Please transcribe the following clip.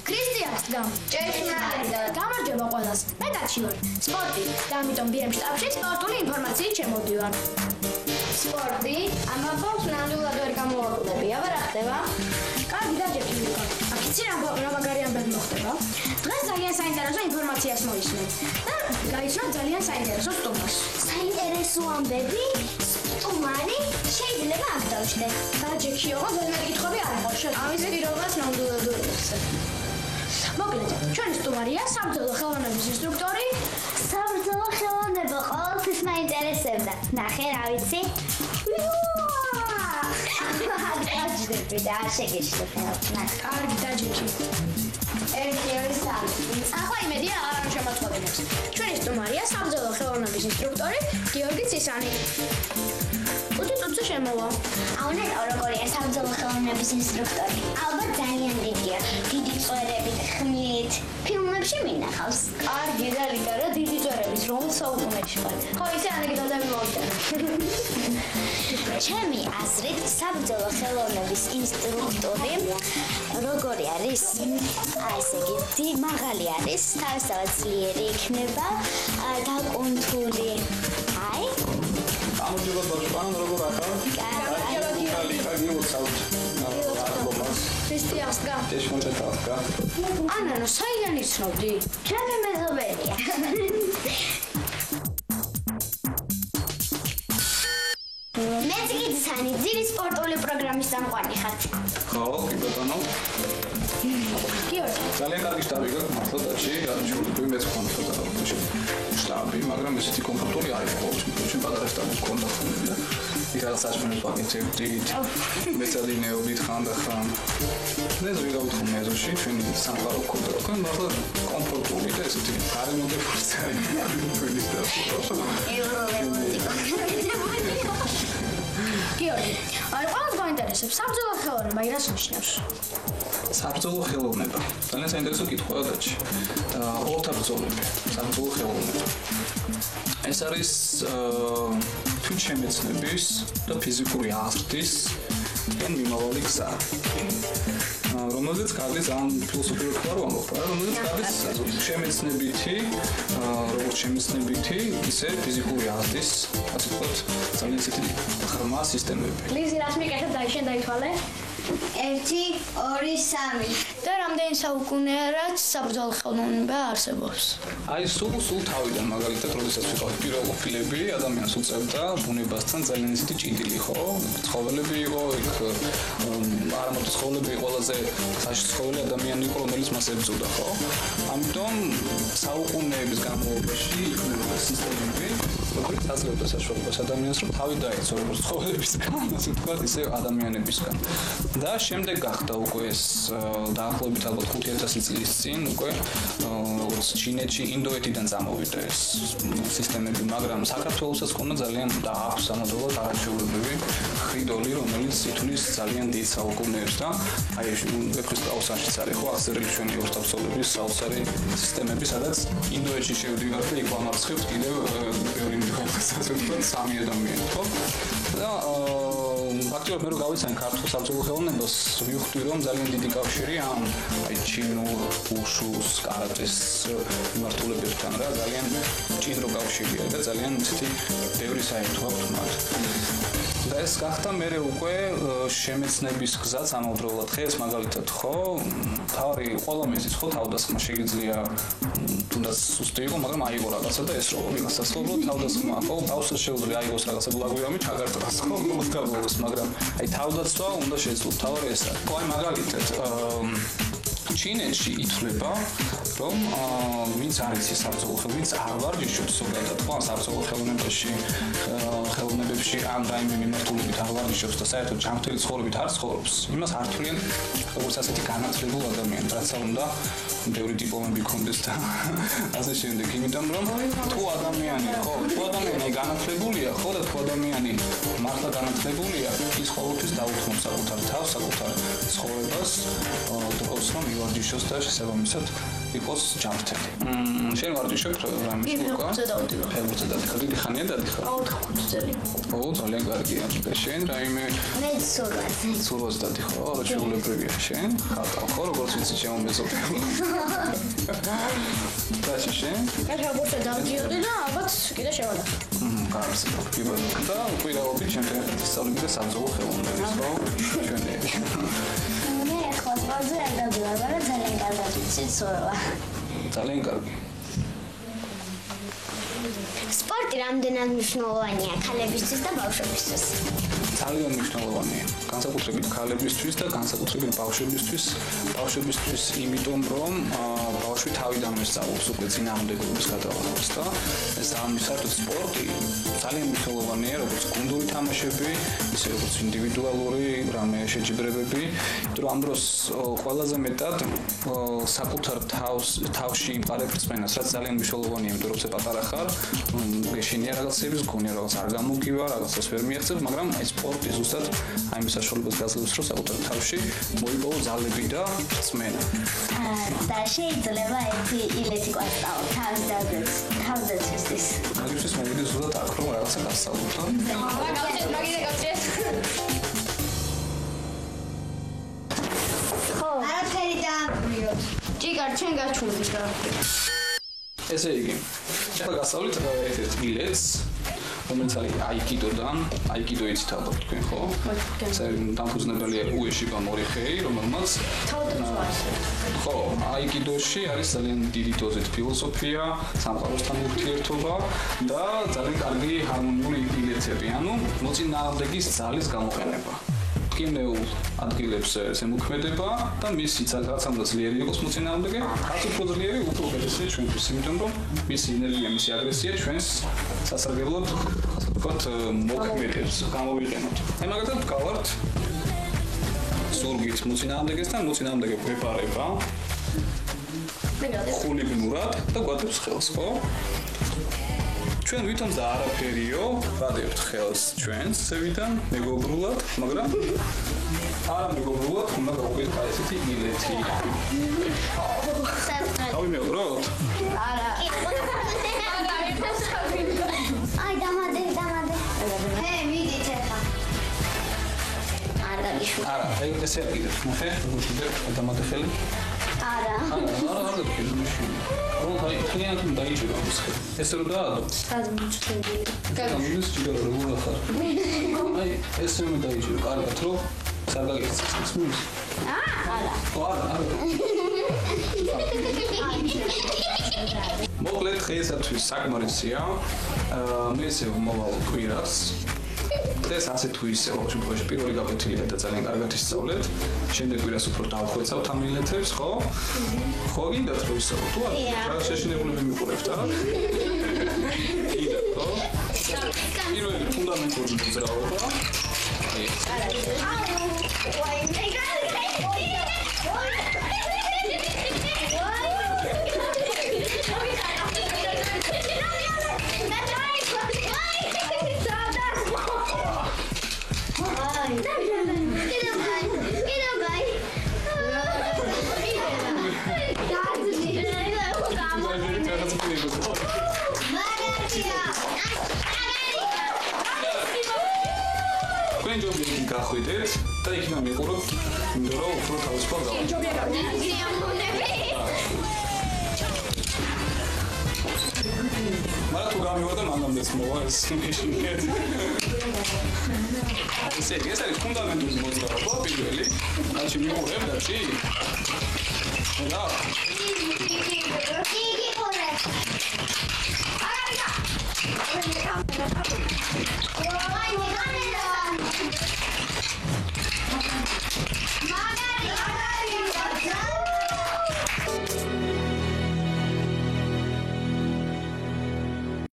ქრისტიანს დგამ. ჭეშმარიტად. გამარჯობა ყველას. მე კაცი ვარ. სპორტი და ამიტომ ბიემ შტაბში სპორტული ინფორმაციით შემოდივარ. სპორტი? ამბავს ნამდვილად ვერ გამოვაკლები. აბა რა ხდება? კარგი დაჯექი ვიყავ. აქ რა მაგარი ამბები მოხდება. დღეს ძალიან საინტერესო ინფორმაციას მოისმენთ. და გაიცნოთ ძალიან საინტერესო სტუმარს. საინტერესო ამბები? სტუმარი? შეიძლება აქ დავშლე. დაჯექიო, ზოგადად კითხვები არ იყო. ამის პირობას ნამდვილად ვერ ვიხსენ. მოკლედ, ჩვენი სტუმარია საბრძოლო ხელოვნების ინსტრუქტორი. საბრძოლო ხელოვნება ყოველთვის მაინტერესებდა. ნახე რა ვიცი? დაჯდები და არ შეგეშლებ ხელოვნებას. კარგი დაჯექი. 1 2 3. ახლა იმედია აღარ შემოწყობინებს. ჩვენი სტუმარია საბრძოლო ხელოვნების ინსტრუქტორი გიორგი ცისანი. უცოტ შემოვა. აუნეტო როგორია საბრძოლო ხელოვნების ინსტრუქტორი? ალბათ ძალიან დიდია. დიდი წვერებით, ხმით. ფილმებში მინახავს. კარგი და ლიკარა დიდი წვერებით რომელ საუკუნეში ხარ? ხო, ისე ანეკდოტები მოვიდა. ჩემი აზრით საბრძოლო ხელოვნების ინსტრუქტორი როგორი არის? აი ესე იგი, მაღალი არის, თავისთავად ძლიერი იქნება, დაკუნთული. აი გამარჯობა ბატონო, როგორ ახალ? კარგი უცალთ. ქრისტიანს დგამ. ჭეშმარიტად. ანანო, საიდან იცნობდი? ჩემი მეზობელია. მეციკიცანი ძირი სპორტული პროგრამის წამყვანი ხართ. ხო, კი ბატონო. გიორგი. ძალიან კარგი შტაბი გაქვს მართლა დაში, შეიძლება მეც ვქონდა შტაბი, მაგრამ ესეთი კომფორტული არ იყო. ჩვენ პატარა შტაბი გქონდა ხოლმე და ის რაღაც საჭმელს ვაკეთებდი, მეცადინეობით ხანდახან. ეს ვიღავთ ხოლმე ეზოში, ჩვენი სამყარო გქონდა, თქვენ მართლა კომფორტული და ესეთი გარემოდი ფურცარი. გიორგი, აი ყველას გაინტერესებს საბრძოლო ხელოვნება რას ნიშნავს? საბრძოლო ხელოვნება. ძალიან საინტერესო კითხვაა დაჩი. ორთაბრძოლები, საბრძოლო ხელოვნება. ეს არის თვითშემეცნების და ფიზიკური აზრდის მიმავალი გზა. რომელზეც კარგის ამ ფილოსოფიური კვლევა მოხდა, რომელზეც კარგის შემეცნებითი, როგორც შემეცნებითი, ისე ფიზიკური აზრდის, ასე ვთქვათ, ძალიან ისეთი ღრმა სისტემები. ლიზი, რას მიკეთებ დაიშენ დაითვალე? 1 2 3. და რამდენი საუკუნეა რაც საბრძოლო ხელოვნება არსებობს? აი სულ თავიდან მაგალითად როდესაც ვიყავით პირველყოფილები, ადამიანს უწევდა ბუნებასთან ძალიან ისეთი ჭიდილი, ხო? ცხოველები იყო, იქ არა მარტო ცხოველები, ყველაზე საშიშ ცხოველი ადამიანი იყო, რომელიც მას ებრძოდა, ხო? ამიტომ საუკუნეების განმავლობაში იქნებოდა სისტემები, რომელიც აძლევდა საშუალებას ადამიანს, რომ თავი დაეცო როგორც ცხოველებისგან, ასე ვთქვათ, ისე ადამიანებისგან. და შემდეგ გახდა უკვე ეს დაახლოებით ალბათ 5000 წლის წინ უკვე როგორც ჩინეთში, ინდოეთიდან წამოვიდა ეს სისტემები, მაგრამ საქართველოსაც ჰქონდა ძალიან და აქვს სამადლოდ არაჩვეულებრივი ხრიდოლი, რომელიც ითვლის ძალიან დიდ საუკუნეებს და აი ვეფხვის კაუსანშიც არის ხო აღწერილი ჩვენი ორთაბრძოლების საოცარი სისტემები, სადაც ინდოეთში შევდივართ და იქ ვამარცხებთ კიდევ ბევრი სამი ადამიანი, ხო? და ფაქტობრივად მე რო გავიცანი ქართულ საბრძოლო ხელოვნებას, მივხვდი რომ ძალიან დიდი კავშირი ამ აი ჩინურ, უშუს, კარატეს მიმართულებებთან რა, ძალიან მჭიდრო კავშირია და ძალიან ისეთი ბევრი საერთო აქვს მათ. და ეს გახდა მე უკვე შემეცნების გზაც ამავდროულად ხეს მაგალითად ხო თავი ყველა მეზის ხო თავდასხმა შეიძლება თუნდაც სუსტი იყო მაგრამ აიღო რაღაცა და ეს რომ ვიღაცასწავლო თავდასხმა ხო თავსაც შეუძლია აიღოს რაღაცა ბლაგვიამი ჩაგარტყას ხო მომდაბოლოს მაგრამ აი თავდაცვა უნდა შეძლოს თავი ესა ხო აი მაგალითად ჩინეთში ითვლება რომ ვინც არის ის საბრძოლო ხელოვნება ვინც არ ვარჯიშობს ზოგადად ხო საბრძოლო ხელოვნებებში ამ რაიმე მიმართულებით არ ვარჯიშობს და საერთოდ ჯანმრთელი ცხოვრებით არ ცხოვრობს იმას არ თვლიან როგორც ასეთი განათლებულ ადამიანს რაც უნდა ბევრი დიპლომები ჰქონდეს და ასე შემდეგ იმიტომ რომ თუ ადამიანი ხო თუ ადამიანი განათლებულია ხო და თუ ადამიანი მართლა განათლებულია ის ყოველთვის დაუთმობს საკუთარ თავს საკუთარ ცხოვრებას დროს რომ ივარჯიშოს და შესაბამისად იყოს ჯამრთელი. შენ ვარჯიშობ რამე უკან? ფეხბურთზე დადიხარ. დიდი ხანია დადიხარ? 4 წელი. ძალიან კარგია. და შენ რაიმე მე სურვას დადიხარ? რა შეულებრივია შენ? ხო, როგორც ვიცი ჩემო მეზობლი. და შენ? მე ფეხბურთზე დავდიოდი და ალბათ კიდე შევადახე. კარგია. და უყურებდი ჩემპიონატის სწავლები და სამზოლო ხელოვნების, ხო? ჩვენები. მე ახლა სპორტზე არ დავდივარ, მაგრამ ძალიან კარგად ვიცი სურვა. ძალიან კარგი. სპორტი რამდენად მნიშვნელოვანია ქალებისთვის და ბავშვებისთვის? ძალიან მნიშვნელოვანია. განსაკუთრებით ქალებისთვის და განსაკუთრებით ბავშვებისთვის. ბავშვებისთვის იმიტომ, რომ ბავშვი თავიდან მოსწავლობს უკვე წინააღმდეგობის გადავარებას და ეს ამისათვის სპორტი ძალიან მნიშვნელოვანია, როგორც გუნდური თამაშები, ისე როგორც ინდივიდუალური რამე შეჯიბრებები, იმიტომ ამ დროს ყველაზე მეტად საკუთარ თავში იმყარებწმენას, რაც ძალიან მნიშვნელოვანია, იმიტომ რომ პატარა ხარ, გეშინია რაღაცების გონია, რაღაც არ გამოგივა, რაღაცას ვერ მიაღწევ, მაგრამ აი სპორტი ზუსტად აი ამ საშუალებას გაძლევს, რომ საკუთარ თავში მოიპოვო ძალები და რწმენა. და შეიძლება ერთი ილეთი ყვასწავლო თავდაცვისთვის. მაგისთვის მოვიდეს ზუსტად აქ რომ რაღაცა გასწავლოთ. ხო, არაფერი დააბრიოთ. ჭიგარ ჩვენ გაჩვენდი რა. ესე იგი, ახლა გასწავლით ერთ-ერთ ილეთს, რომელიც არის აიკიდოდან, აიკიდო იცით ალბათ თქვენ, ხო? დამფუძნებელია უეშიბა მორიხეი, რომელმაც ხო, აიკიდოში არის ძალიან დიდი დოზით ფილოსოფია, სამყაროსთან ურთიერთობა და ძალიან კარგი ჰარმონიული ილეთები, ანუ მოწინააღმდეგის ძალის გამოყენება. კინეულ ადგილებზე ზემოქმედება და მისი რაღაცა ძლიერი იყოს მოწინააღმდეგე, რაც უფრო ძლიერი, უფრო ბედისია ჩვენთვის, იმიტომ რომ მისი ენერგია, მისი აგრესია ჩვენს სასარგებლოდ, ასე ვთქვათ, მოქმედებს, გამოვიყენოთ. აი მაგალითად ვკავართ ზურგით მოწინააღმდეგეს და მოწინააღმდეგე გვეპარება ხულიგნურად და გვადებს ხელს, ხო? ჩვენ ვითომ და არაფერიო, ვადებთ ხელს ჩვენს ზევიდან, მეგობრულად, მაგრამ არა მეგობრულად, უნდა გავუყიდოთ აი ესეთი ილეთი. დავიმეოროთ? არა. აი დამადე. ჰე, მიდით ახლა. არ გაგიშვი. არა, აი ესე აგიდეთ, ნახე, როგორ დამადე ხელი? არა. არა, გაგიშვი. აი, თქვენ დაიჭირა ეს ხელი. ესე რომ დაადო. გადმოჩნდი. გამიდის ჯერ როგორ ახარ. აი, ესე რომ დაიჭირა, კარგად რომ საგაგეცეს მის. არა. არა. მოკლედ დღეისათვის საკმარისია. მე ესე მოვალ კვირას. დღეს ასე თუ ისე უბრალოდ პირველი გაკვეთილია და ძალიან კარგად ისწავლეთ. შემდეგ კვირას უფრო დავხვეწავთ ამ ილეთებს, ხო? ხო, გინდათ რომ ისწავლოთ? თუ არა, რა შეშინებულები მიყურებთ, არა? კიდე, ხო? პირველი ფუნდამენტური მოძრაობა. აი ეს. When you make it gakhwidეთ და იქნა მიყუროთ, იმიტომ რომ უფრო თავისუფალ გავაკეთოთ. მაგრამ თუ გამივიდა მანამდეც მოვა ეს შეშინეთ. ეს არის ფუნდამენტური მოძრაობა პირველი. რაც მიყურებ და ჩი. და